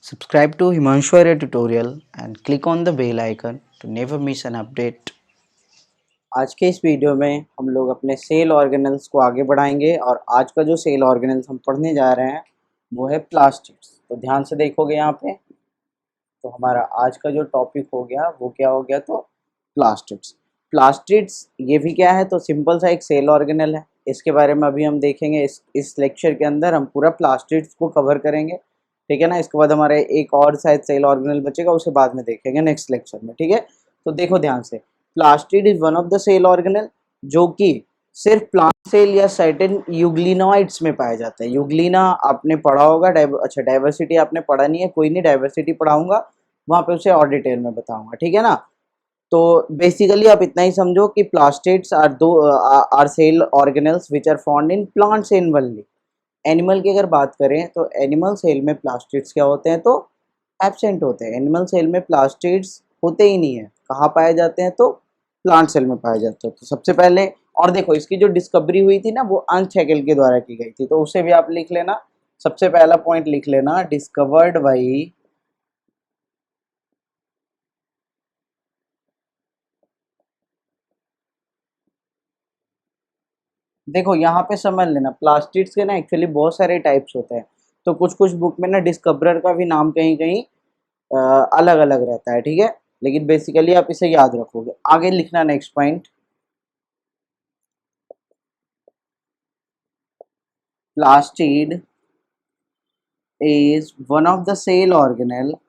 Subscribe to Himanshu Arya tutorial and click on the bell icon to never miss an update. आज के इस video में हम लोग अपने सेल ऑर्गेनल्स को आगे बढ़ाएंगे और आज का जो सेल ऑर्गेनल्स हम पढ़ने जा रहे हैं वो है प्लास्टिड्स। तो ध्यान से देखोगे यहाँ पे, तो हमारा आज का जो टॉपिक हो गया वो क्या हो गया, तो प्लास्टिड्स। प्लास्टिड्स ये भी क्या है, तो सिंपल सा एक सेल ऑर्गेनल है। इसके बारे में अभी हम देखेंगे। इस लेक्चर के अंदर हम पूरा प्लास्टिड्स को कवर करेंगे, ठीक है ना। इसके बाद हमारे एक और शायद सेल ऑर्गेनल बचेगा, उसे बाद में देखेंगे नेक्स्ट लेक्चर में, ठीक है। तो देखो ध्यान से, plastid is one of the cell organelle जो कि सिर्फ प्लांट सेल या सर्टेन यूग्लिनोइड्स में पाया जाता है। यूग्लिना आपने पढ़ा होगा, अच्छा डाइवर्सिटी आपने पढ़ा नहीं है, कोई नहीं, डाइवर्सिटी पढ़ाऊंगा वहाँ पे उसे और डिटेल में बताऊंगा, ठीक है ना। तो बेसिकली आप इतना ही समझो कि plastids are cell organelles which are found in plant cell only. Animal की अगर बात करें तो एनिमल सेल में प्लास्टिड्स क्या होते हैं, तो एब्सेंट होते हैं। एनिमल सेल में प्लास्टिड्स होते ही नहीं है। कहाँ पाए जाते हैं, तो प्लांट सेल में पाए जाते हैं। तो सबसे पहले, और देखो इसकी जो डिस्कवरी हुई थी ना वो अर्नस्ट हैकेल के द्वारा की गई थी, तो उसे भी आप लिख लेना। सबसे पहला पॉइंट लिख लेना, डिस्कवर्ड बाई देखो यहाँ पे समझ लेना, प्लास्टिड्स के ना एक्चुअली बहुत सारे टाइप्स होते हैं। तो कुछ कुछ बुक में ना डिस्कवरर का भी नाम कहीं कहीं अलग अलग रहता है, ठीक है। लेकिन बेसिकली आप इसे याद रखोगे। आगे लिखना next point, plastid is one of the cell organelle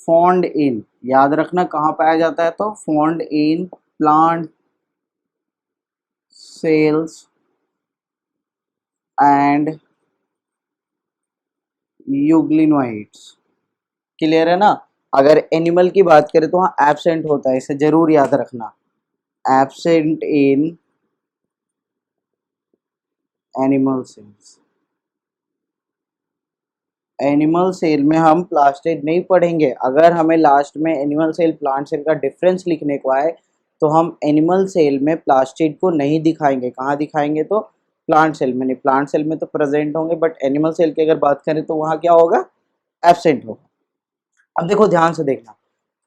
found in, याद रखना कहाँ पाया जाता है, तो found in plant cells and euglenoids. Clear है ना। अगर एनिमल की बात करें तो वहाँ एब्सेंट होता है, इसे जरूर याद रखना। Absent in animal cells. Animal cell में हम प्लास्टिड नहीं पढ़ेंगे। अगर हमें लास्ट में एनिमल सेल प्लांट सेल का डिफरेंस लिखने को आए तो हम एनिमल सेल में प्लास्टिड को नहीं दिखाएंगे। कहाँ दिखाएंगे, तो प्लांट सेल में। नहीं, प्लांट सेल में तो प्रेजेंट होंगे, बट एनिमल सेल की अगर बात करें तो वहाँ क्या होगा, एब्सेंट होगा। अब देखो ध्यान से देखना,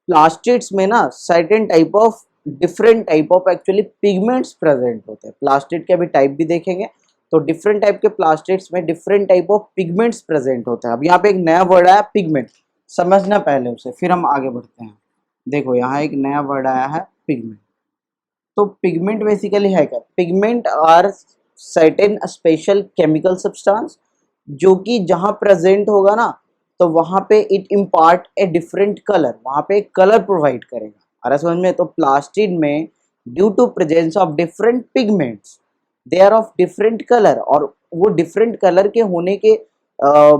प्लास्टिड्स में ना certain type of, different type of actually pigments present होते हैं। प्लास्टिड के अभी टाइप भी देखेंगे, तो डिफरेंट टाइप के प्लास्टिड्स में different type of pigments present होते हैं। अब यहाँ पे एक नया वर्ड आया पिगमेंट, समझना पहले उसे, फिर हम आगे बढ़ते हैं। देखो यहाँ एक नया वर्ड आया है पिगमेंट। तो पिगमेंट बेसिकली है क्या, pigment are certain special chemical substance जो कि जहाँ प्रेजेंट होगा ना, तो वहाँ पे it impart a different colour, वहाँ पे एक कलर प्रोवाइड करेगा। आ रहा समझ में। तो प्लास्टिड में due to presence of different pigments they are of different colour, और वो डिफरेंट कलर के होने के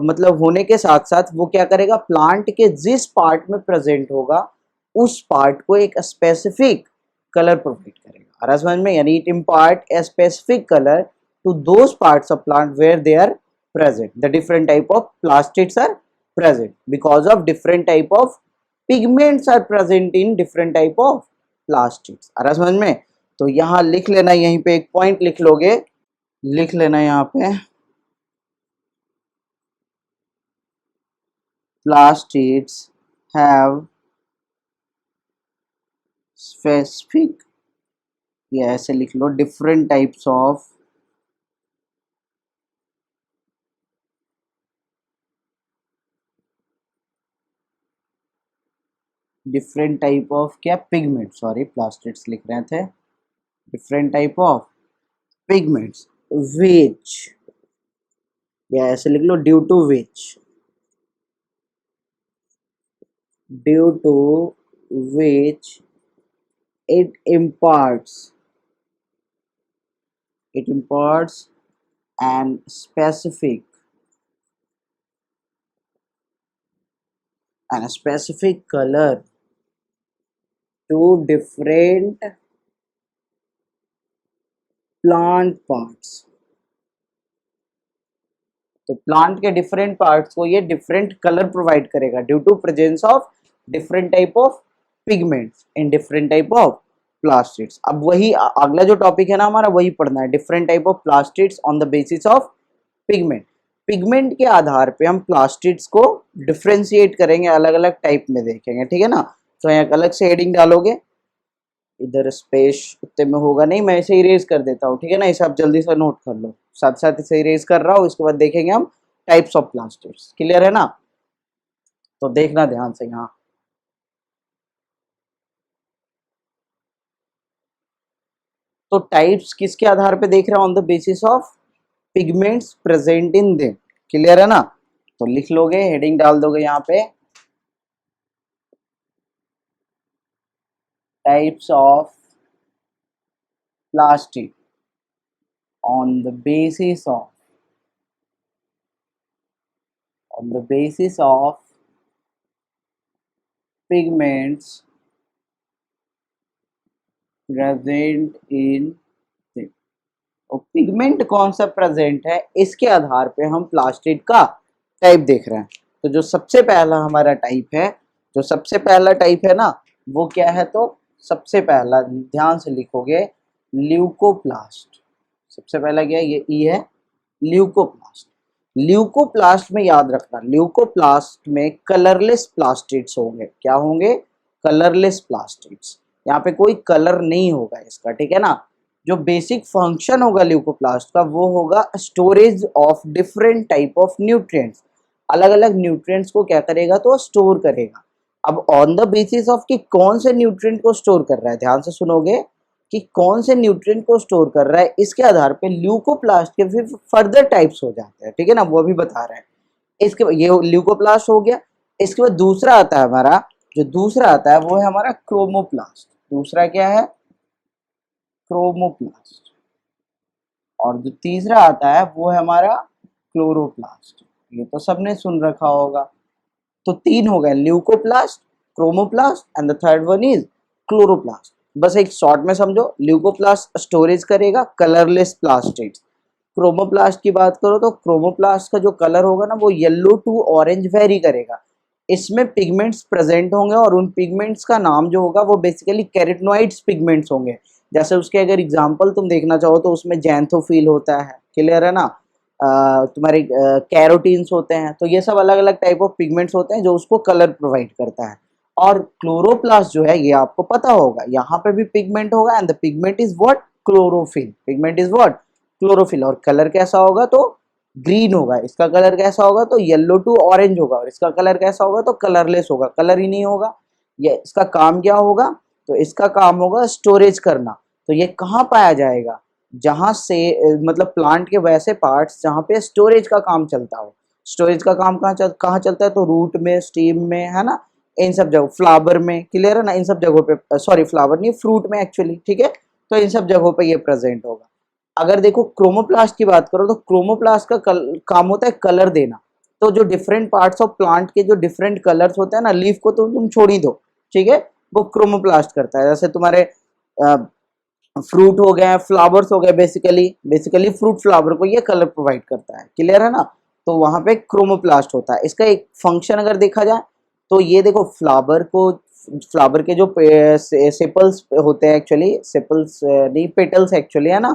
मतलब होने के साथ साथ वो क्या करेगा, प्लांट के जिस पार्ट में प्रेजेंट होगा उस पार्ट को एक स्पेसिफिक कलर प्रोवाइड करेगा। आ रहा समझ में। यानी it impart a specific colour to those parts of plant where they are present. The different type of plastids are present because of different type of pigments are present in different type of plastids. आ रहा समझ में। तो यहाँ लिख लेना, यहीं पे एक पॉइंट लिख लोगे, लिख लेना यहाँ पे, plastids have specific, या ऐसे लिख लो, different types of क्या पिगमेंट, सॉरी प्लास्टिड्स लिख रहे थे, different type of pigments which, या ऐसे लिख लो, due to which it imparts an specific color to different plant parts। तो प्लांट के डिफरेंट पार्ट्स को ये डिफरेंट कलर प्रोवाइड करेगा due to presence of different type of pigments in different type of plastids. अब वही अगला जो topic है ना हमारा वही पढ़ना है, different type of plastids on the basis of pigment. Pigment के आधार पे हम प्लास्टिड्स को डिफ्रेंशिएट करेंगे, अलग अलग टाइप में देखेंगे, ठीक है ना। तो यहाँ अलग से हेडिंग डालोगे, इधर स्पेस उतने में होगा नहीं, मैं इसे इरेज कर देता हूँ, ठीक है ना। इसे आप जल्दी से नोट कर लो, साथ साथ इसे इरेज कर रहा हूँ, इसके बाद देखेंगे हम टाइप्स ऑफ प्लास्टिड्स। क्लियर है ना, तो देखना ध्यान से यहाँ। तो टाइप्स किसके आधार पे देख रहे हैं, on the basis of pigments present in them. Clear है ना, तो लिख लोगे, हेडिंग डाल दोगे यहाँ पे, types of plastic on the basis of pigments present in them। और पिगमेंट कौन सा प्रेजेंट है इसके आधार पे हम प्लास्टिड का टाइप देख रहे हैं। तो जो सबसे पहला हमारा टाइप है, जो सबसे पहला टाइप है ना, वो क्या है, तो सबसे पहला ध्यान से लिखोगे, ल्यूकोप्लास्ट। सबसे पहला क्या है, ये ई है, ल्यूकोप्लास्ट। ल्यूकोप्लास्ट में याद रखना, ल्यूकोप्लास्ट में कलरलेस प्लास्टिड्स होंगे। क्या होंगे, कलरलेस प्लास्टिड्स। यहाँ पे कोई कलर नहीं होगा इसका, ठीक है ना। जो बेसिक फंक्शन होगा ल्यूकोप्लास्ट का वो होगा storage of different type of nutrients. अलग अलग न्यूट्रिएंट्स को क्या करेगा, तो स्टोर करेगा। अब ऑन द बेसिस ऑफ कि कौन से न्यूट्रिएंट को स्टोर कर रहा है, ध्यान से सुनोगे कि कौन से न्यूट्रिएंट को स्टोर कर रहा है, इसके आधार पे ल्यूकोप्लास्ट के फिर फर्दर टाइप्स हो जाते हैं, ठीक है ना, वो अभी बता रहे हैं। इसके ये ल्यूकोप्लास्ट हो गया। इसके बाद दूसरा आता है हमारा, जो दूसरा आता है वो है हमारा क्रोमोप्लास्ट। दूसरा क्या है, क्रोमोप्लास्ट। और जो तीसरा आता है वो है हमारा क्लोरोप्लास्ट। ये तो सबने सुन रखा होगा। तो तीन हो गए, leucoplast, chromoplast and the third one is chloroplast. बस एक शॉर्ट में समझो, ल्यूकोप्लास्ट स्टोरेज करेगा कलरलेस प्लास्टिड्स। क्रोमोप्लास्ट की बात करो तो क्रोमोप्लास्ट का जो कलर होगा ना वो येलो टू ऑरेंज वेरी करेगा। इसमें पिगमेंट्स प्रेजेंट होंगे और उन पिगमेंट्स का नाम जो होगा वो बेसिकली कैरोटिनॉइड्स पिगमेंट्स होंगे। जैसे उसके अगर एग्जांपल तुम देखना चाहो तो उसमें जैंथोफिल होता है, क्लियर है ना, तुम्हारे कैरोटीन्स होते हैं। तो ये सब अलग अलग टाइप ऑफ पिगमेंट्स होते हैं जो उसको कलर प्रोवाइड करता है। और क्लोरोप्लास्ट जो है ये आपको पता होगा, यहाँ पे भी पिगमेंट होगा and the pigment is what, chlorophyll. Pigment is what, chlorophyll. और कलर कैसा होगा, तो ग्रीन होगा। इसका कलर कैसा होगा, तो येलो टू ऑरेंज होगा। और इसका कलर कैसा होगा, तो कलरलेस होगा, कलर ही नहीं होगा। ये इसका काम क्या होगा, तो इसका काम होगा स्टोरेज करना। तो ये कहाँ पाया जाएगा, जहाँ से मतलब प्लांट के वैसे पार्ट्स जहाँ पे स्टोरेज का काम चलता हो। स्टोरेज का काम कहाँ चलता है, तो रूट में, स्टीम में, है ना, इन सब जगह, फ्लावर में, क्लियर है ना, इन सब जगहों पे, सॉरी फ्लावर नहीं, फ्रूट में एक्चुअली, ठीक है। तो इन सब जगहों पे ये प्रेजेंट होगा। अगर देखो क्रोमोप्लास्ट की बात करो तो क्रोमोप्लास्ट का काम होता है कलर देना। तो जो डिफरेंट पार्ट्स ऑफ प्लांट के जो डिफरेंट कलर्स होते हैं ना, लीफ को तो तुम छोड़ ही दो, ठीक है, वो क्रोमोप्लास्ट करता है। जैसे तुम्हारे फ्रूट हो गए, फ्लावर्स हो गए, बेसिकली बेसिकली फ्रूट फ्लावर को ये कलर प्रोवाइड करता है, क्लियर है ना। तो वहां पे क्रोमोप्लास्ट होता है। इसका एक फंक्शन अगर देखा जाए तो ये देखो, फ्लावर को, फ्लावर के जो सेपल्स होते हैं, एक्चुअली सेपल्स नहीं, पेटल्स एक्चुअली, है ना।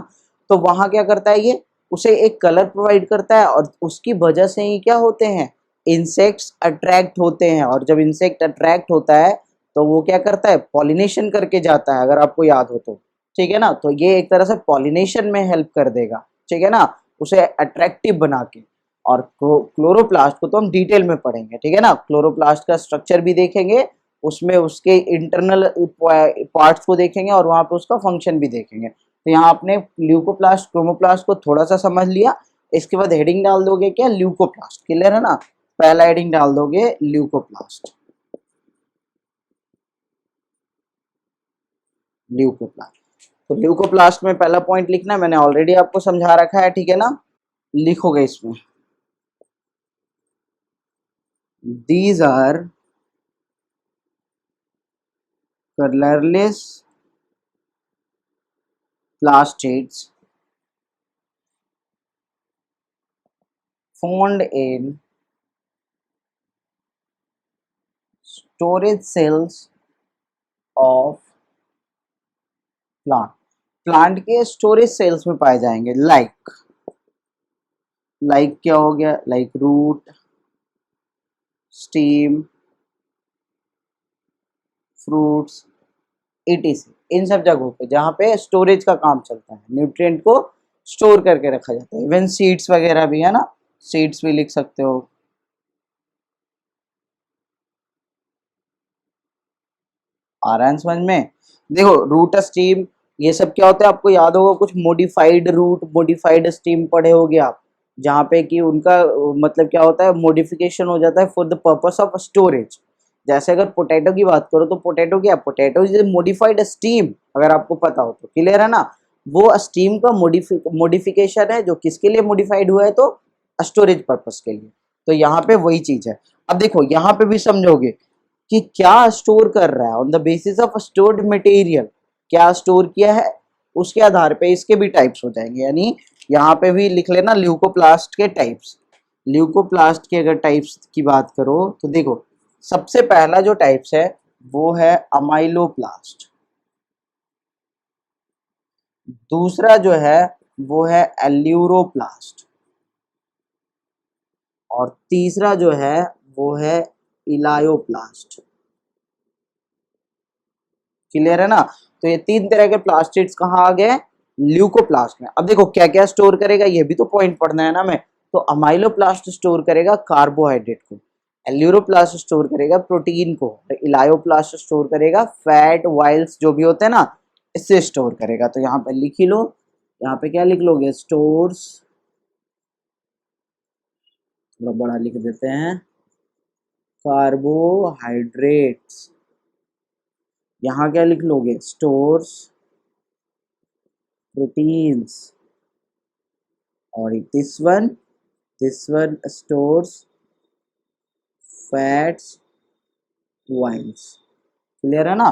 तो वहां क्या करता है, ये उसे एक कलर प्रोवाइड करता है और उसकी वजह से ही क्या होते हैं, इंसेक्ट्स अट्रैक्ट होते हैं। और जब इंसेक्ट अट्रैक्ट होता है तो वो क्या करता है, पॉलिनेशन करके जाता है, अगर आपको याद हो तो, ठीक है ना। तो ये एक तरह से पॉलिनेशन में हेल्प कर देगा, ठीक है ना, उसे अट्रैक्टिव बना के। और क्लोरोप्लास्ट को तो हम डिटेल में पढ़ेंगे, ठीक है ना। क्लोरोप्लास्ट का स्ट्रक्चर भी देखेंगे, उसमें उसके इंटरनल पार्ट्स को देखेंगे और वहां पे उसका फंक्शन भी देखेंगे। तो यहाँ आपने ल्यूकोप्लास्ट, क्रोमोप्लास्ट को थोड़ा सा समझ लिया। इसके बाद हेडिंग डाल दोगे क्या, ल्यूकोप्लास्ट, क्लियर है ना। पहला हेडिंग डाल दोगे ल्यूकोप्लास्ट, ल्यूकोप्लास्ट। तो ल्यूकोप्लास्ट में पहला पॉइंट लिखना है, मैंने ऑलरेडी आपको समझा रखा है, ठीक है ना। लिखोगे इसमें, these are colourless plastids found in storage cells of plant, plant के स्टोरेज सेल्स में पाए जाएंगे। लाइक क्या हो गया, like root, stem, fruits, etc। इन सब जगहों पे जहाँ पे स्टोरेज का काम चलता है, न्यूट्रिएंट को स्टोर करके रखा जाता है। इवन सीड्स वगैरह भी है ना, सीड्स भी लिख सकते हो। आ रहा है समझ में? देखो रूट स्टीम ये सब क्या होता है आपको याद होगा, कुछ मॉडिफाइड रूट मॉडिफाइड स्टीम पढ़े होगे आप, जहाँ पे कि उनका मतलब क्या होता है, मॉडिफिकेशन हो जाता है for the purpose of storage. जैसे अगर पोटैटो की बात करो तो पोटैटो क्या, पोटैटो इज मॉडिफाइड स्टीम, अगर आपको पता हो तो क्लियर है ना। वो स्टीम का मॉडिफिकेशन है जो किसके लिए मॉडिफाइड हुआ है, तो स्टोरेज पर्पस के लिए। तो यहाँ पे वही चीज है। अब देखो यहाँ पे भी समझोगे कि क्या स्टोर कर रहा है, on the basis of stored material, क्या स्टोर किया है उसके आधार पे इसके भी टाइप्स हो जाएंगे। यानी यहाँ पे भी लिख लेना ल्यूकोप्लास्ट के टाइप्स। ल्यूकोप्लास्ट के अगर टाइप्स की बात करो तो देखो सबसे पहला जो टाइप्स है वो है अमाइलोप्लास्ट, दूसरा जो है वो है एल्यूरोप्लास्ट, और तीसरा जो है वो है इलायोप्लास्ट। क्लियर है ना। तो ये तीन तरह के प्लास्टिड्स कहाँ आ गए, ल्यूकोप्लास्ट में। अब देखो क्या क्या स्टोर करेगा, ये भी तो पॉइंट पढ़ना है ना हमें। तो अमाइलोप्लास्ट स्टोर करेगा कार्बोहाइड्रेट को, एल्यूरोप्लास्ट स्टोर करेगा प्रोटीन को, और इलायोप्लास्ट स्टोर करेगा फैट वाइल्स जो भी होते हैं ना, इससे स्टोर करेगा। तो यहाँ पे लिख ही लो, यहाँ पे क्या लिख लोगे, स्टोर्स, थोड़ा बड़ा लिख देते हैं, कार्बोहाइड्रेट्स। यहाँ क्या लिख लोगे, स्टोर्स प्रोटीन्स, और this one stores fats vines. Clear है ना।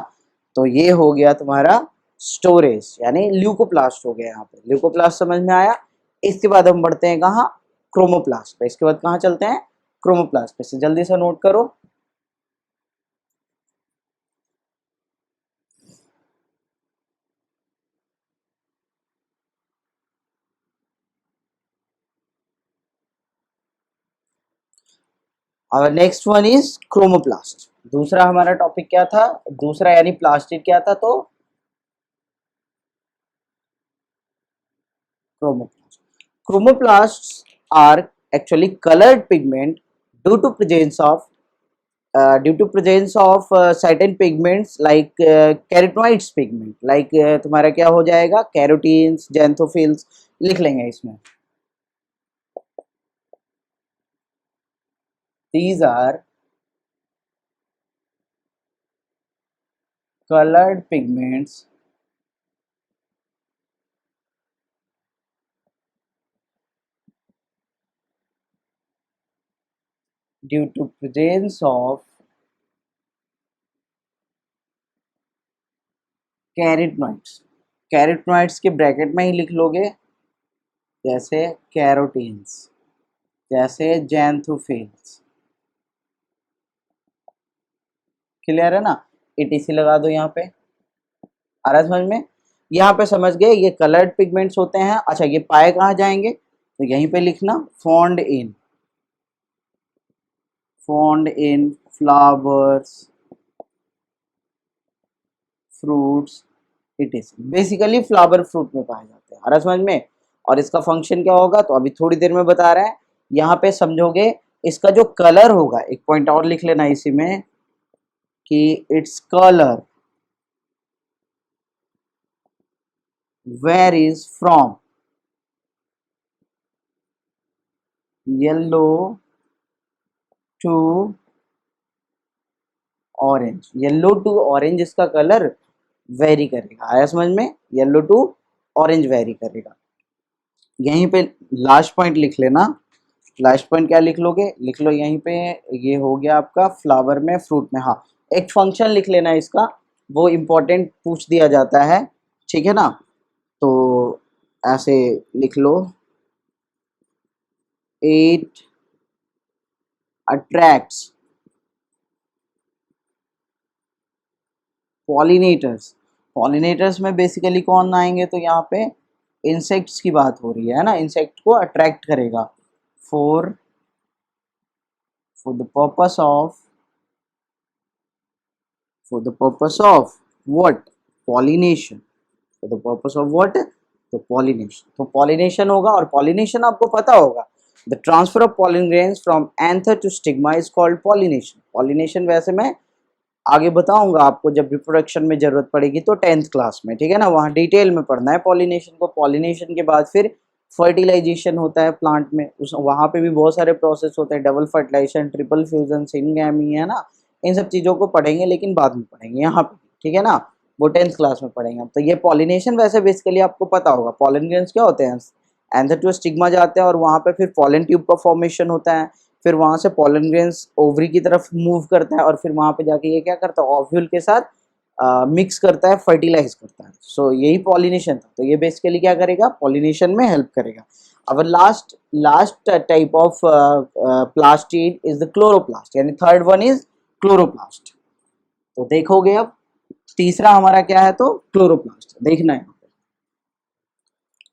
तो ये हो गया तुम्हारा स्टोरेज, यानी ल्यूकोप्लास्ट हो गया। यहाँ पे ल्यूकोप्लास्ट समझ में आया। इसके बाद हम बढ़ते हैं कहाँ, क्रोमोप्लास्ट पे। इसके बाद कहाँ चलते हैं, क्रोमोप्लास्ट पे। से जल्दी से नोट करो। और नेक्स्ट वन इज क्रोमोप्लास्ट। दूसरा हमारा टॉपिक क्या था, दूसरा यानी प्लास्टिक क्या था, तो chromoplast. Chromoplasts are actually colored pigment due to presence of certain pigments like carotenoids pigment, like तुम्हारा क्या हो जाएगा, कैरोटीन्स, जेंथोफिल्स लिख लेंगे इसमें। These are colored pigments due to presence of carotenoids. Carotenoids के ब्रैकेट में ही लिख लोगे, जैसे कैरोटीन्स, जैसे जेंथोफिल्स। क्लियर है ना। एटीसी लगा दो यहाँ पे। आ रहा है समझ में। यहाँ पे समझ गए ये कलर्ड पिगमेंट्स होते हैं। अच्छा ये पाए कहाँ जाएंगे, तो यहीं पे लिखना found in flowers, fruits, it is basically flower fruit में पाए जाते हैं। आ रहा है समझ में। और इसका फंक्शन क्या होगा तो अभी थोड़ी देर में बता रहे हैं। यहाँ पे समझोगे इसका जो कलर होगा, एक पॉइंट और लिख लेना इसी में कि its colour varies from yellow to orange. Yellow to orange इसका कलर वेरी करेगा। आया समझ में, येलो टू ऑरेंज वेरी करेगा। यहीं पे लास्ट पॉइंट लिख लेना। लास्ट पॉइंट क्या लिख लोगे, लिख लो यहीं पे, ये हो गया आपका फ्लावर में, फ्रूट में। हाँ एक फंक्शन लिख लेना इसका, वो इम्पोर्टेंट पूछ दिया जाता है, ठीक है ना। तो ऐसे लिख लो, इट अट्रैक्ट्स pollinators पॉलिनेटर्स में बेसिकली कौन आएंगे, तो यहाँ पे इंसेक्ट्स की बात हो रही है ना, इंसेक्ट को अट्रैक्ट करेगा for the purpose of what, pollination, for the purpose of what, तो पॉलिनेशन। तो पॉलिनेशन होगा, और पॉलिनेशन आपको पता होगा, the transfer of pollen grains from anther to stigma is called pollination. Pollination वैसे मैं आगे बताऊंगा आपको जब रिप्रोडक्शन में जरूरत पड़ेगी, तो 10th क्लास में, ठीक है ना, वहाँ डिटेल में पढ़ना है पॉलिनेशन को। पॉलिनेशन के बाद फिर फर्टिलाइजेशन होता है प्लांट में, उस वहाँ पे भी बहुत सारे प्रोसेस होते हैं, double fertilisation, triple fusion, syngamy, है ना, इन सब चीज़ों को पढ़ेंगे, लेकिन बाद में पढ़ेंगे यहाँ पे, ठीक है ना, वो 10th क्लास में पढ़ेंगे हम। तो ये पॉलिनेशन वैसे बेसिकली आपको पता होगा, पॉलन ग्रेन्स क्या होते हैं, एंथर टू स्टिग्मा जाते हैं और वहाँ पे फिर पॉलन ट्यूब का फॉर्मेशन होता है, फिर वहाँ से पॉलन ग्रेन्स ओवरी की तरफ मूव करता है, और फिर वहाँ पे जाके ये क्या करता है, ओव्यूल के साथ मिक्स करता है, फर्टिलाइज करता है। सो यही पॉलिनेशन था। तो ये बेसिकली क्या करेगा, पॉलिनेशन में हेल्प करेगा। अब last type of plastid is the chloroplast, यानी थर्ड वन इज क्लोरोप्लास्ट। तो देखोगे अब तीसरा हमारा क्या है, तो क्लोरोप्लास्ट देखना है।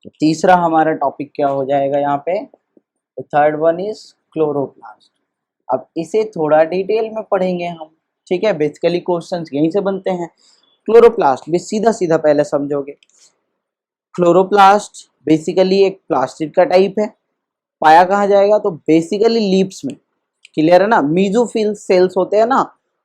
तो तीसरा हमारा टॉपिक क्या हो जाएगा यहाँ पे, तो थर्ड वन इज क्लोरोप्लास्ट। अब इसे थोड़ा डिटेल में पढ़ेंगे हम, ठीक है, बेसिकली क्वेश्चंस यहीं से बनते हैं। क्लोरोप्लास्ट भी सीधा सीधा पहले समझोगे। क्लोरोप्लास्ट बेसिकली एक प्लास्टिड का टाइप है, पाया कहाँ जाएगा, तो बेसिकली लीव्स में, क्लियर है ना, मीजोफिल सेल्स होते हैं ना,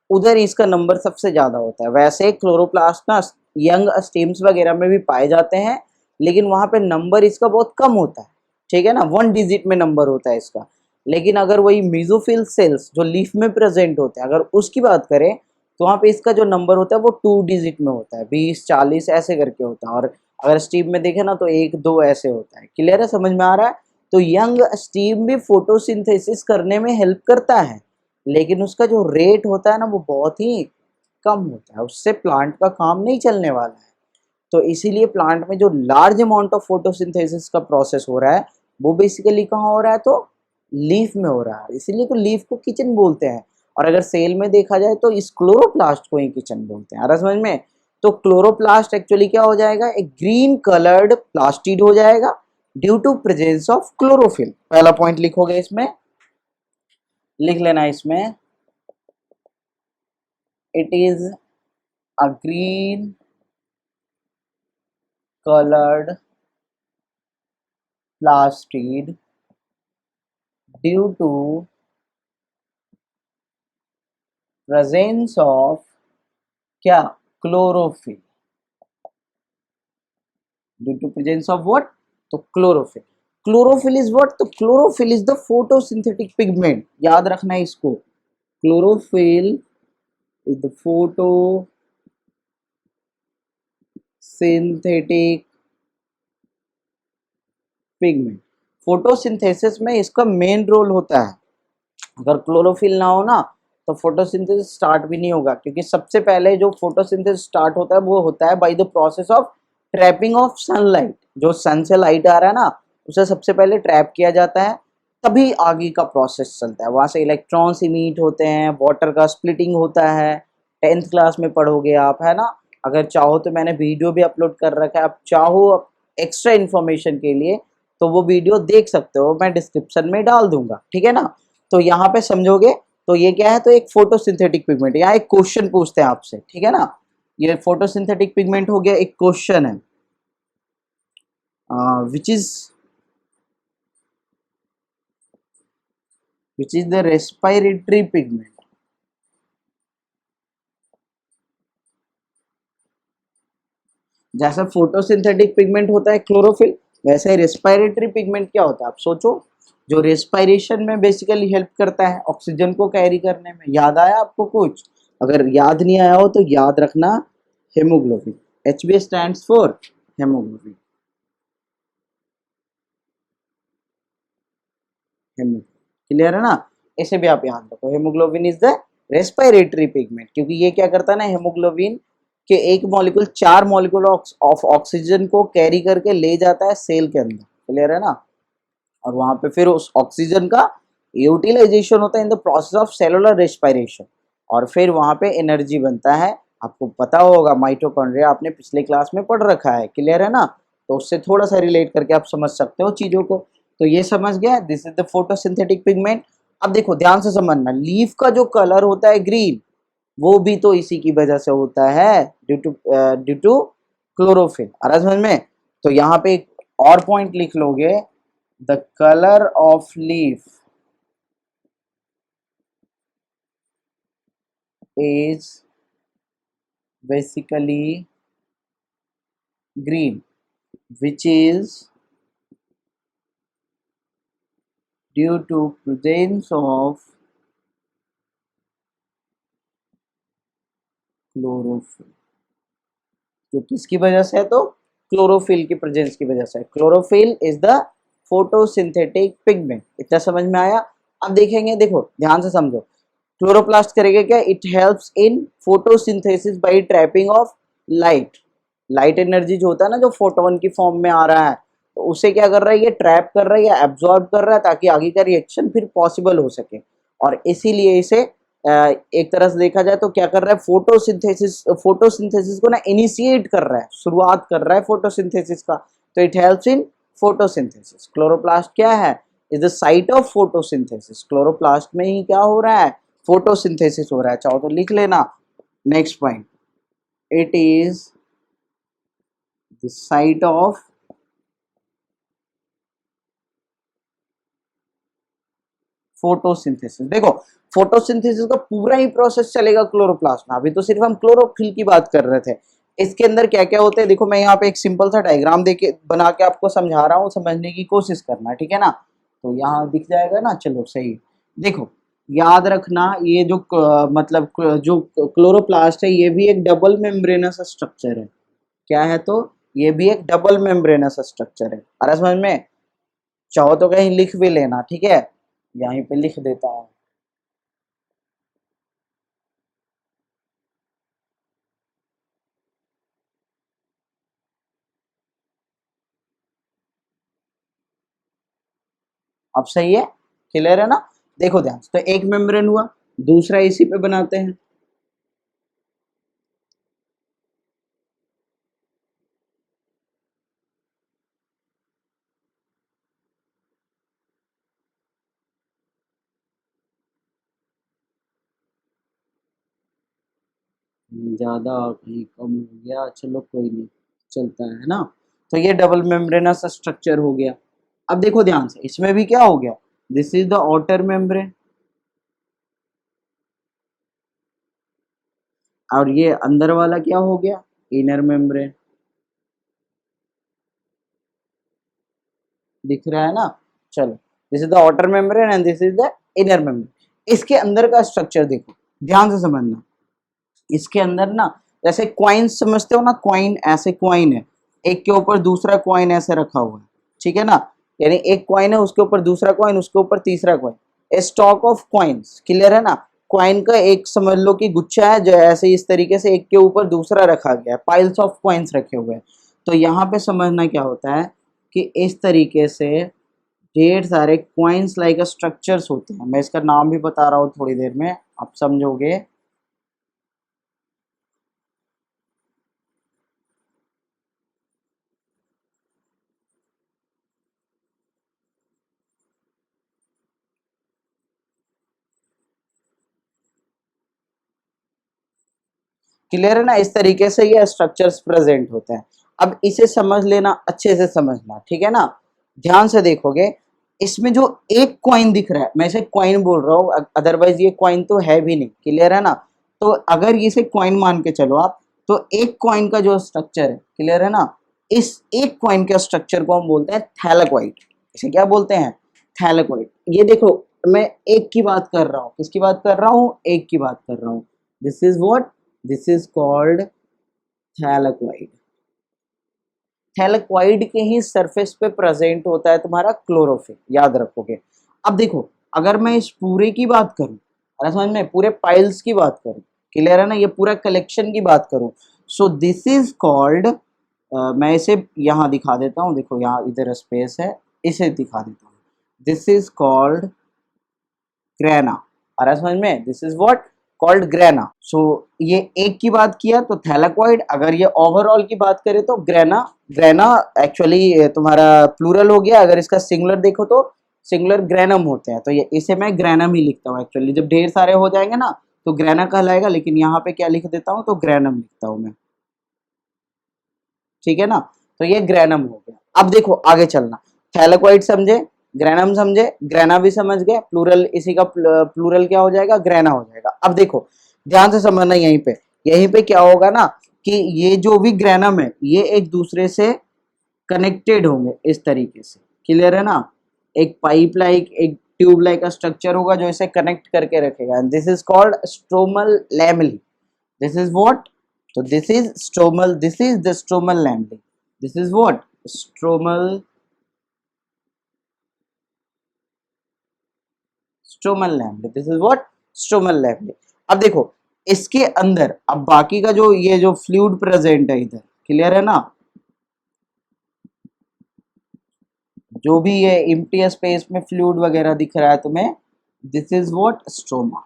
उधर इसका नंबर सबसे ज्यादा होता है। वैसे क्लोरोप्लास्ट ना यंग स्टेम्स वगैरह में भी पाए जाते हैं, लेकिन वहां पे नंबर इसका बहुत कम होता है, ठीक है ना, 1 डिजिट में नंबर होता है इसका। लेकिन अगर वही मीजोफिल सेल्स जो लीफ में प्रेजेंट होते हैं, अगर उसकी बात करें, तो वहाँ पे इसका जो नंबर होता है वो 2 डिजिट में होता है, 20 40 ऐसे करके होता है। और अगर स्टीम में देखे ना, तो 1 2 ऐसे होता है। क्लियर है, समझ में आ रहा है। तो यंग स्टीम भी फोटोसिंथेसिस करने में हेल्प करता है, लेकिन उसका जो रेट होता है ना, वो बहुत ही कम होता है, उससे प्लांट का काम नहीं चलने वाला है। तो इसीलिए प्लांट में जो लार्ज अमाउंट ऑफ फोटोसिंथेसिस का प्रोसेस हो रहा है, वो बेसिकली कहाँ हो रहा है, तो लीफ में हो रहा है। इसीलिए तो लीफ को किचन बोलते हैं। और अगर सेल में देखा जाए तो इस क्लोरोप्लास्ट को ही किचन बोलते हैं। आ रहा समझ में। तो क्लोरोप्लास्ट एक्चुअली क्या हो जाएगा, एक ग्रीन कलर्ड प्लास्टिड हो जाएगा due to presence of chlorophyll. पहला पॉइंट लिखोगे, इसमें लिख लेना, इसमें it is a green colored plastid due to presence of क्या, chlorophyll. Due to presence of what, तो क्लोरोफिल। क्लोरोफिल इज व्हाट, तो chlorophyll is the photosynthetic pigment. याद रखना है इसको, chlorophyll is the photosynthetic pigment. Photosynthesis में इसका main role होता है। अगर क्लोरोफिल ना हो ना, तो फोटोसिंथेसिस स्टार्ट भी नहीं होगा, क्योंकि सबसे पहले जो फोटोसिंथेसिस स्टार्ट होता है वो होता है by the process of trapping of sunlight. जो सन से लाइट आ रहा है ना, उसे सबसे पहले ट्रैप किया जाता है, तभी आगे का प्रोसेस चलता है। वहां से इलेक्ट्रॉन्स इमिट होते हैं, वाटर का स्प्लिटिंग होता है, 10th क्लास में पढ़ोगे आप, है ना। अगर चाहो तो मैंने वीडियो भी अपलोड कर रखा है, आप चाहो एक्स्ट्रा इन्फॉर्मेशन के लिए तो वो वीडियो देख सकते हो, मैं डिस्क्रिप्शन में डाल दूंगा, ठीक है ना। तो यहाँ पे समझोगे, तो ये क्या है, तो एक फोटोसिंथेटिक पिगमेंट। यहाँ एक क्वेश्चन पूछते हैं आपसे, ठीक है ना। ये फोटोसिंथेटिक पिगमेंट हो गया। एक क्वेश्चन है, which is the respiratory pigment. जैसा फोटोसिंथेटिक पिगमेंट होता है क्लोरोफिल, वैसे ही रेस्पिरेटरी पिगमेंट क्या होता है, आप सोचो। जो रेस्पिरेशन में बेसिकली हेल्प करता है, ऑक्सीजन को कैरी करने में। याद आया आपको कुछ? अगर याद नहीं आया हो तो याद रखना, haemoglobin. HB stands for haemoglobin. Clear है ना। इसे भी आप याद रखो, haemoglobin is the respiratory pigment. क्योंकि ये क्या करता है ना, हेमोग्लोबिन के एक मॉलिक्यूल 4 मॉलिक्यूल ऑफ ऑक्सीजन को कैरी करके ले जाता है सेल के अंदर। क्लियर है ना। और वहां पे फिर उस ऑक्सीजन का यूटिलाइजेशन होता है in the process of cellular respiration, और फिर वहां पे एनर्जी बनता है आपको पता होगा माइटोकॉन्ड्रिया आपने पिछले क्लास में पढ़ रखा है, क्लियर है ना। तो उससे थोड़ा सा रिलेट करके आप समझ सकते हो चीजों को। तो ये समझ गया, this is the photosynthetic pigment. अब देखो ध्यान से समझना, लीफ का जो कलर होता है ग्रीन, वो भी तो इसी की वजह से होता है, ड्यू टू क्लोरोफिल। आ रहा समझ में। तो यहाँ पे एक और पॉइंट लिख लोगे, the colour of leaf is basically green, which is due to presence of chlorophyll। जो किसकी वजह से है, तो क्लोरोफिल की प्रेजेंस की वजह से। Chlorophyll is the photosynthetic pigment. इतना समझ में आया। अब देखेंगे, देखो ध्यान से समझो, क्लोरोप्लास्ट करेगा क्या, it helps in photosynthesis by trapping of light. Light energy जो होता है ना, जो फोटोन की फॉर्म में आ रहा है, तो उसे क्या कर रहा है, ये ट्रैप कर रहा है या एब्जॉर्ब कर रहा है, ताकि आगे का रिएक्शन फिर पॉसिबल हो सके। और इसीलिए इसे एक तरह से देखा जाए तो क्या कर रहा है, फोटोसिंथेसिस को ना इनिशिएट कर रहा है, शुरुआत कर रहा है फोटोसिंथेसिस का। तो it helps in photosynthesis. Chloroplast क्या है, is the site of photosynthesis. Chloroplast में ही क्या हो रहा है, फोटोसिंथेसिस हो रहा है। चाहो तो लिख लेना next point, it is the site of photosynthesis. देखो फोटोसिंथेसिस का पूरा ही प्रोसेस चलेगा क्लोरोप्लास्ट में। अभी तो सिर्फ हम क्लोरोफिल की बात कर रहे थे। इसके अंदर क्या क्या होते हैं, देखो मैं यहाँ पे एक सिंपल सा डायग्राम देके बना के आपको समझा रहा हूँ, समझने की कोशिश करना, ठीक है ना। तो यहाँ दिख जाएगा ना, चलो सही। देखो याद रखना, ये जो मतलब जो क्लोरोप्लास्ट है, ये भी एक डबल मेम्ब्रेनस स्ट्रक्चर है। क्या है, तो ये भी एक डबल मेम्ब्रेनस स्ट्रक्चर है। अरे समझ में, चाहो तो कहीं लिख भी लेना, ठीक है, यहीं पे लिख देता हूँ। अब सही है, क्लियर है ना। देखो ध्यान से, तो एक मेम्ब्रेन हुआ, दूसरा इसी पे बनाते हैं। ज्यादा कहीं कम हो गया, चलो कोई नहीं, चलता है ना। तो ये डबल मेम्ब्रेनस स्ट्रक्चर हो गया। अब देखो ध्यान से, इसमें भी क्या हो गया, this is the outer membrane, और ये अंदर वाला क्या हो गया, इनर मेम्ब्रेन। दिख रहा है ना। चलो, this is the outer membrane and this is the inner membrane. इसके अंदर का स्ट्रक्चर देखो, ध्यान से समझना। इसके अंदर ना, जैसे क्वाइन समझते हो ना, क्वाइन, ऐसे क्वाइन है, एक के ऊपर दूसरा क्वाइन ऐसे रखा हुआ है, ठीक है ना। यानी एक क्वाइन है, उसके ऊपर दूसरा क्वाइन, उसके ऊपर तीसरा coin, A stock of coins, clear है ना। क्वाइन का एक समझ लो कि गुच्छा है, जो ऐसे इस तरीके से एक के ऊपर दूसरा रखा गया है, पाइल्स ऑफ क्वाइंस रखे हुए हैं। तो यहाँ पे समझना क्या होता है कि इस तरीके से ढेर सारे क्वाइंस लाइक स्ट्रक्चर्स होते हैं। मैं इसका नाम भी बता रहा हूँ थोड़ी देर में, आप समझोगे। क्लियर है ना, इस तरीके से ये स्ट्रक्चर्स प्रेजेंट होते हैं। अब इसे समझ लेना, अच्छे से समझना, ठीक है ना। ध्यान से देखोगे, इसमें जो एक कॉइन दिख रहा है, मैं इसे कॉइन बोल रहा हूँ, अदरवाइज ये कॉइन तो है भी नहीं, क्लियर है ना। तो अगर इसे कॉइन मान के चलो आप, तो एक कॉइन का जो स्ट्रक्चर है, क्लियर है ना, इस एक कॉइन के स्ट्रक्चर को हम बोलते हैं थैलेकॉइड। इसे क्या बोलते हैं, थैलेकॉइड। ये देखो, मैं एक की बात कर रहा हूँ, किसकी बात कर रहा हूँ, एक की बात कर रहा हूँ। This is what, this is called thylakoid. Thylakoid के ही सरफेस पे प्रेजेंट होता है तुम्हारा क्लोरोफिल, याद रखोगे। अब देखो, अगर मैं इस पूरे की बात करूं, अरे समझ में, पूरे पाइल्स की बात करूं, क्लियर है ना, ये पूरा कलेक्शन की बात करूं, सो दिस इज कॉल्ड, मैं इसे यहाँ दिखा देता हूँ, देखो यहाँ इधर स्पेस है, इसे दिखा देता हूँ। This is called grana. अरे समझ में, this is what, called grana. So ये एक की बात किया तो थैलेक्वाइड, अगर ये ओवरऑल की बात करें तो ग्रेना। ग्रेना एक्चुअली तुम्हारा प्लूरल हो गया, अगर इसका सिंगुलर देखो तो सिंगुलर ग्रेनम होते हैं, तो ये इसे मैं ग्रेनम ही लिखता हूँ। एक्चुअली जब ढेर सारे हो जाएंगे ना तो ग्रेना कहलाएगा, लेकिन यहाँ पे क्या लिख देता हूँ तो ग्रेनम लिखता हूँ मैं, ठीक है ना। तो ये ग्रेनम हो गया। अब देखो आगे चलना, थैलेक्वाइड समझे, ग्रेनम समझे, ग्रेना भी समझ गए, प्लूरल इसी का प्लूरल क्या हो जाएगा, ग्रेना हो जाएगा। अब देखो ध्यान से समझना, यहीं पे क्या होगा ना कि ये जो भी ग्रेनम है ये एक दूसरे से कनेक्टेड होंगे इस तरीके से, क्लियर है ना। एक पाइप लाइक, एक ट्यूब लाइक का स्ट्रक्चर होगा जो इसे कनेक्ट करके रखेगा, and this is called stromal lamellae. This is what, तो this is stromal, this is the stromal lamellae, this is what, stromal, stromal lamellae, this is what, stromal lamellae. अब देखो इसके अंदर अब बाकी का जो ये जो फ्लूइड प्रेजेंट है इधर, क्लियर है ना, जो भी ये एम्प्टी स्पेस में फ्लूइड वगैरह दिख रहा है तुम्हें, this is what, stroma,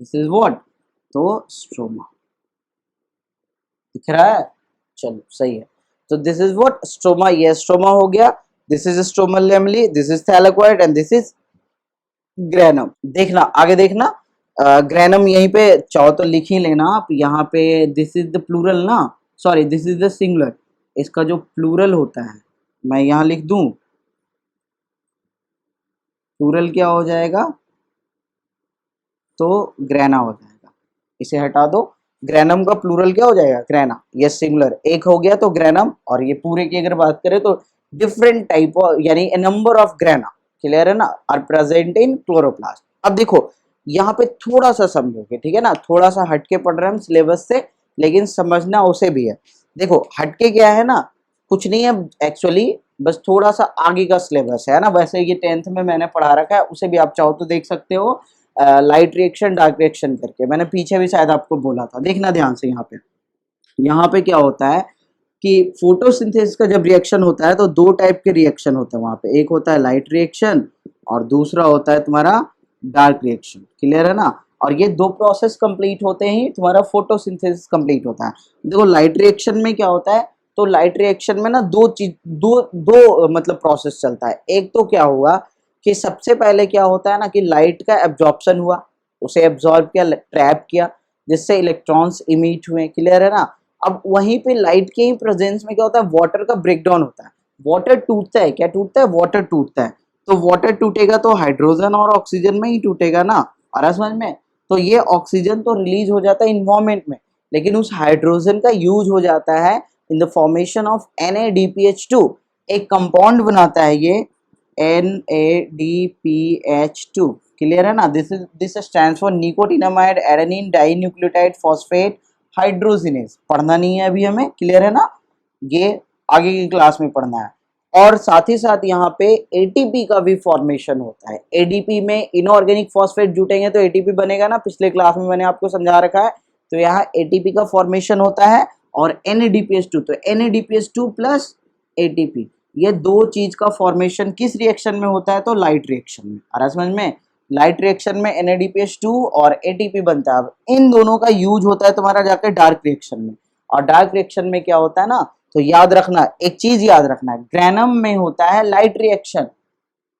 this is what, तो स्ट्रोमा दिख रहा है, चलो सही है। तो दिस इज व्हाट, स्ट्रोमा, ये स्ट्रोमा हो गया, this is stromal lamellae, this is thylakoid and this is granum. देखना आगे देखना, ग्रेनम यहीं पे चाहो तो लिख ही लेना आप, यहाँ पे दिस इज द प्लूरल ना, sorry this is the singular, इसका जो प्लूरल होता है मैं यहाँ लिख दूं, प्लूरल क्या हो जाएगा, तो ग्रेना हो जाएगा, इसे हटा दो, ग्रेनम का प्लूरल क्या हो जाएगा, ग्रेना, ये सिंगुलर एक हो गया तो ग्रेनम, और ये पूरे की अगर बात करें तो डिफरेंट टाइप ऑफ यानी ए नंबर ऑफ ग्रेना, क्लियर है ना, आर प्रेजेंट इन क्लोरोप्लास्ट। अब देखो यहाँ पे थोड़ा सा समझोगे, ठीक है ना, थोड़ा सा हटके पढ़ रहे हैं हम सिलेबस से, लेकिन समझना उसे भी है। देखो हटके क्या है ना, कुछ नहीं है एक्चुअली, बस थोड़ा सा आगे का सिलेबस है ना, वैसे ये 10th में मैंने पढ़ा रखा है, उसे भी आप चाहो तो देख सकते हो, लाइट रिएक्शन डार्क रिएक्शन करके, मैंने पीछे भी शायद आपको बोला था, देखना ध्यान से। यहाँ पे क्या होता है कि फोटोसिंथेसिस का जब रिएक्शन होता है तो दो टाइप के रिएक्शन होते हैं वहां पे, एक होता है लाइट रिएक्शन और दूसरा होता है तुम्हारा डार्क रिएक्शन, क्लियर है ना। और ये दो प्रोसेस कंप्लीट होते ही तुम्हारा फोटोसिंथेसिस कंप्लीट होता है। देखो लाइट रिएक्शन में क्या होता है, तो लाइट रिएक्शन में ना दो चीज, दो मतलब प्रोसेस चलता है। एक तो क्या हुआ कि सबसे पहले क्या होता है ना कि लाइट का एब्जॉर्प्शन हुआ, उसे एब्जॉर्ब किया, ट्रैप किया, जिससे इलेक्ट्रॉन्स इमिट हुए, क्लियर है ना। अब वहीं पे लाइट के ही प्रेजेंस में क्या होता है, वाटर का ब्रेकडाउन होता है, वाटर टूटता है, क्या टूटता है, वाटर टूटता है। तो वाटर टूटेगा तो हाइड्रोजन और ऑक्सीजन में ही टूटेगा ना, आ रहा समझ में। तो ये ऑक्सीजन तो रिलीज हो जाता है इन्वायरमेंट में, लेकिन उस हाइड्रोजन का यूज हो जाता है in the formation of NADPH2, एक कंपाउंड बनाता है ये NADPH2, क्लियर है ना। This stands for nicotinamide adenine dinucleotide phosphate hydrogenase. पढ़ना नहीं है अभी हमें, क्लियर है ना, ये आगे की क्लास में पढ़ना है। और साथ ही साथ यहाँ पे ATP का भी फॉर्मेशन होता है। ADP में इनऑर्गेनिक फॉस्फेट जुटेंगे तो ATP बनेगा ना, पिछले क्लास में मैंने आपको समझा रखा है। तो यहाँ ATP का फॉर्मेशन होता है और NADPH2, तो NADPH2 प्लस ATP, ये दो चीज का फॉर्मेशन किस रिएक्शन में होता है, तो लाइट रिएक्शन में। आ रहा समझ में, लाइट रिएक्शन में NADPH2 और ATP बनता है। अब इन दोनों का यूज होता है तुम्हारा जाकर डार्क रिएक्शन में, और डार्क रिएक्शन में क्या होता है ना, तो याद रखना, एक चीज याद रखना, ग्रेनम में होता है लाइट रिएक्शन,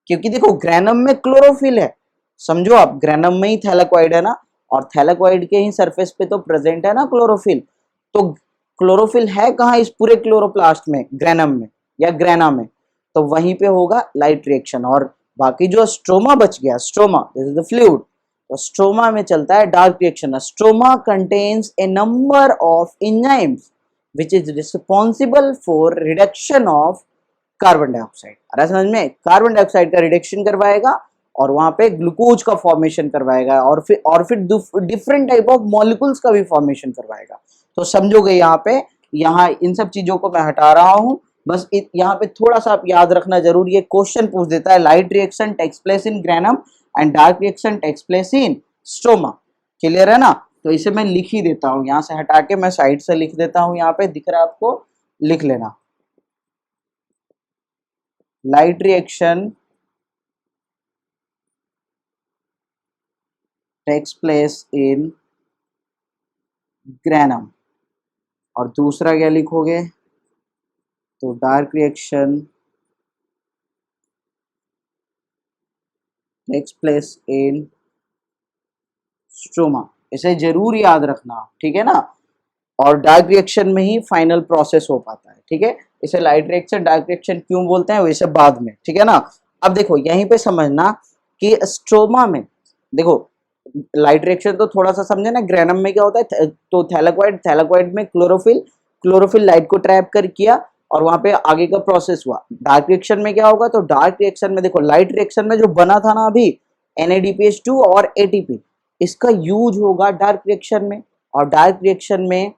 क्योंकि देखो ग्रेनम में क्लोरोफिल है, समझो आप, ग्रेनम में ही थैलेक्वाइड है ना, और थैलेक्वाइड के ही सरफेस पे तो प्रेजेंट है ना क्लोरोफिल। तो क्लोरोफिल है कहाँ इस पूरे क्लोरोप्लास्ट में, ग्रेनम में या ग्रेना में, तो वहीं पे होगा लाइट रिएक्शन। और बाकी जो स्ट्रोमा बच गया, stroma this is the fluid, तो स्ट्रोमा में चलता है dark reaction. Stroma contains A number of enzymes which is responsible for reduction of carbon dioxide. अरे समझ में, कार्बन डाइऑक्साइड का रिडक्शन करवाएगा और वहां पे ग्लूकोज का फॉर्मेशन करवाएगा, और फिर डिफरेंट टाइप ऑफ मॉलिक्यूल्स का भी फॉर्मेशन करवाएगा। तो समझोगे यहाँ पे, यहाँ इन सब चीजों को मैं हटा रहा हूँ, बस यहाँ पे थोड़ा सा आप याद रखना जरूर, ये क्वेश्चन पूछ देता है, light reaction takes place in granum and dark reaction takes place in stroma, clear है ना। तो इसे मैं लिख ही देता हूँ, यहाँ से हटा के मैं साइड से लिख देता हूँ, यहाँ पे दिख रहा है आपको, लिख लेना, light reaction takes place in granum. और दूसरा क्या लिखोगे, तो dark reaction takes place in stroma. इसे जरूर याद रखना, ठीक है ना। और डार्क रिएक्शन में ही फाइनल प्रोसेस हो पाता है, ठीक है। इसे लाइट रिएक्शन डार्क रिएक्शन क्यों बोलते हैं, वैसे बाद में, ठीक है ना। अब देखो यहीं पे समझना कि स्ट्रोमा में देखो लाइट रिएक्शन तो थोड़ा सा समझे ना, ग्रेनम में क्या होता है, तो थैलेकॉइड में क्लोरोफिल लाइट को ट्रैप कर किया और वहां पे आगे का प्रोसेस हुआ। डार्क रिएक्शन में क्या होगा, तो डार्क रिएक्शन में देखो लाइट रिएक्शन में जो बना था ना अभी NADPH2 और ATP, इसका यूज होगा डार्क रिएक्शन में। और डार्क रिएक्शन में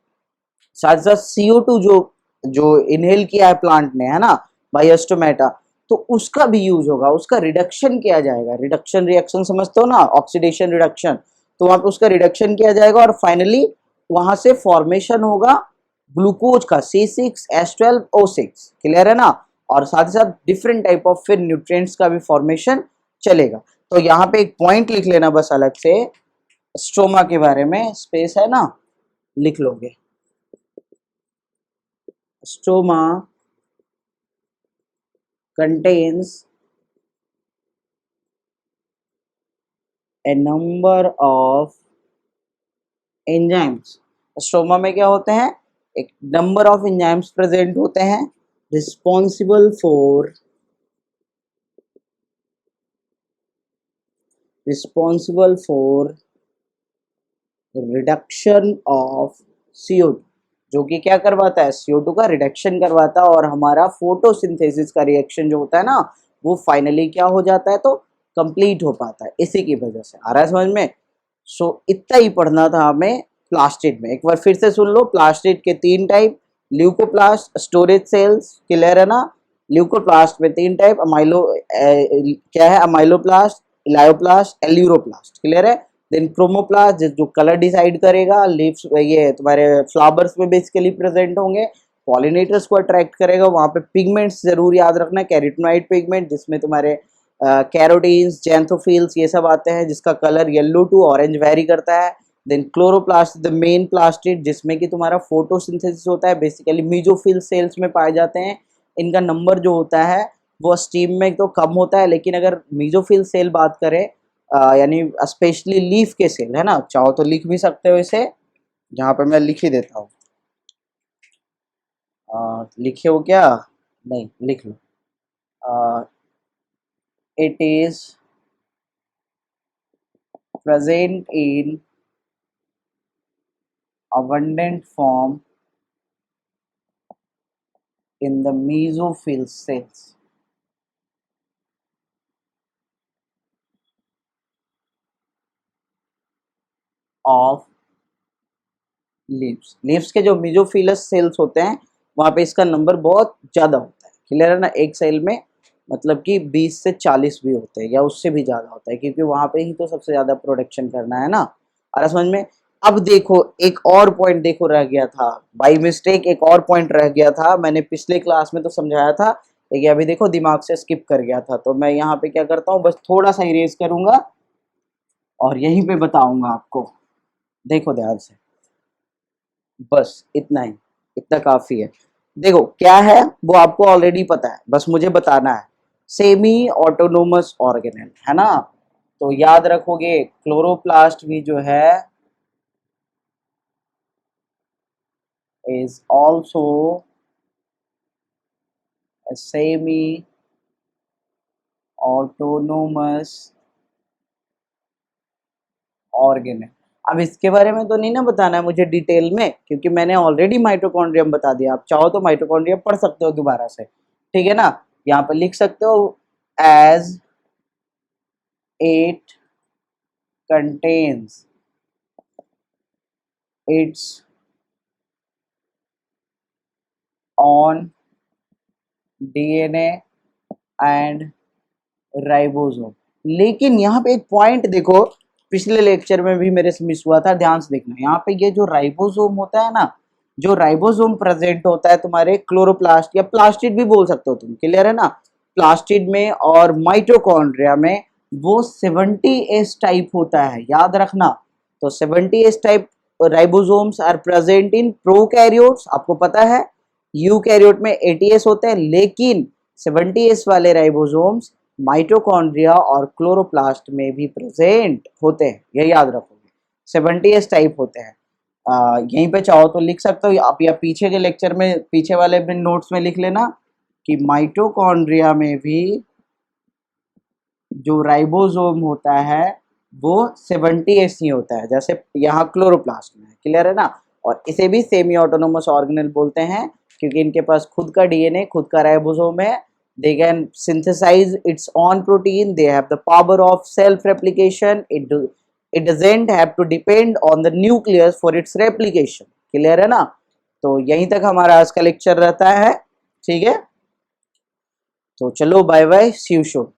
साथ साथ CO2 जो जो इनहेल किया है प्लांट ने, है ना, बाय स्टोमेटा, तो उसका भी यूज होगा, उसका रिडक्शन किया जाएगा। रिडक्शन रिएक्शन समझते हो ना, ऑक्सीडेशन रिडक्शन, तो वहां पे उसका रिडक्शन किया जाएगा और फाइनली वहां से फॉर्मेशन होगा ग्लूकोज का C6H12O6, क्लियर है ना। और साथ ही साथ डिफरेंट टाइप ऑफ फिर न्यूट्रिएंट्स का भी फॉर्मेशन चलेगा। तो यहाँ पे एक पॉइंट लिख लेना बस अलग से, स्ट्रोमा के बारे में, स्पेस है ना, लिख लोगे stroma contains a number of enzymes। Stroma में क्या होते हैं, एक नंबर ऑफ एंजाइम्स प्रेजेंट होते हैं responsible for reduction of CO2, जो कि क्या करवाता है, CO2 का रिडक्शन करवाता है और हमारा फोटोसिंथेसिस का रिएक्शन जो होता है ना, वो फाइनली क्या हो जाता है, तो कंप्लीट हो पाता है। इसी की वजह से आ रहा है समझ में। सो इतना ही पढ़ना था हमें प्लास्टिड में। एक बार फिर से सुन लो, प्लास्टिड के 3 type, leucoplast, storage cells, clear है ना। ल्यूकोप्लास्ट में 3 टाइप, क्या है, अमाइलोप्लास्ट, इलायोप्लास्ट, एल्यूरोप्लास्ट, क्लियर है। देन क्रोमोप्लास्ट जो कलर डिसाइड करेगा, लीव्स ये तुम्हारे फ्लावर्स में बेसिकली प्रेजेंट होंगे, पॉलिनेटर्स को अट्रैक्ट करेगा। वहाँ पे पिगमेंट्स जरूर याद रखना, कैरोटीनॉइड पिगमेंट जिसमें तुम्हारे कैरोटीन्स, जैंथोफिल्स ये सब आते हैं, जिसका colour yellow to orange vary करता है। Then chloroplast the main plastid, जिसमें कि तुम्हारा फोटोसिंथेसिस होता है, बेसिकली मीजोफिल सेल्स में पाए जाते हैं। इनका नंबर जो होता है वो स्टीम में तो कम होता है, लेकिन अगर मीजोफिल सेल बात करें, यानी स्पेशली लीफ के सेल, है ना, चाहो तो लिख भी सकते हो इसे, जहाँ पे मैं लिख ही देता हूँ। लिखे हो क्या, नहीं लिख लो। It is present in abundant form in the mesophyll cells of leaves. Leaves के जो मेसोफिलस सेल्स होते हैं वहाँ पे इसका नंबर बहुत ज़्यादा होता है, क्लियर है ना। एक सेल में मतलब कि 20 से 40 भी होते हैं या उससे भी ज़्यादा होता है, क्योंकि वहाँ पे ही तो सबसे ज़्यादा प्रोडक्शन करना है ना। और समझ में। अब देखो एक और पॉइंट देखो रह गया था, बाई मिस्टेक एक और पॉइंट रह गया था, मैंने पिछले क्लास में तो समझाया था लेकिन अभी देखो दिमाग से स्किप कर गया था, तो मैं यहाँ पे क्या करता हूँ, बस थोड़ा सा इरेज करूँगा और यहीं पे बताऊँगा आपको। देखो ध्यान से, बस इतना ही, इतना काफी है। देखो क्या है वो आपको ऑलरेडी पता है, बस मुझे बताना है। सेमी ऑटोनोमस ऑर्गेनेल, है ना। तो याद रखोगे क्लोरोप्लास्ट भी जो है is also semi autonomous organelle. अब इसके बारे में तो नहीं ना बताना है मुझे डिटेल में, क्योंकि मैंने ऑलरेडी माइटोकॉन्ड्रियम बता दिया। आप चाहो तो माइटोकॉन्ड्रियम पढ़ सकते हो दोबारा से, ठीक है ना। यहाँ पर लिख सकते हो as it contains its own DNA and ribosome. लेकिन यहाँ पे एक पॉइंट देखो, पिछले लेक्चर में भी मेरे से मिस हुआ था, ध्यान से देखना। यहाँ पे ये जो राइबोसोम होता है ना, जो राइबोसोम प्रेजेंट होता है तुम्हारे क्लोरोप्लास्ट या प्लास्टिड भी बोल सकते हो तुम, क्लियर है ना। प्लास्टिड में और माइटोकॉन्ड्रिया में वो 70S टाइप होता है, याद रखना। तो 70S type ribosomes are present in prokaryotes, आपको पता है यूकैरियोट में 80S होते हैं, लेकिन 70S वाले राइबोसोम्स माइटोकॉन्ड्रिया और क्लोरोप्लास्ट में भी प्रेजेंट होते हैं, ये याद रखोगे। 70S टाइप होते हैं। यहीं पे चाहो तो लिख सकते हो आप, या पीछे के लेक्चर में पीछे वाले भी नोट्स में लिख लेना कि माइटोकॉन्ड्रिया में भी जो राइबोसोम होता है वो 70S ही होता है, जैसे यहाँ क्लोरोप्लास्ट में। क्लियर है ना। और इसे भी सेमी ऑटोनोमस ऑर्गेनेल बोलते हैं क्योंकि इनके पास खुद का डीएनए, खुद का राइबोसोम है। They can synthesise its own protein, they have the power of self replication, it doesn't have to depend on the nucleus for its replication. Clear है ना। तो यहीं तक हमारा आज का लेक्चर रहता है, ठीक है। तो चलो bye bye, see you soon.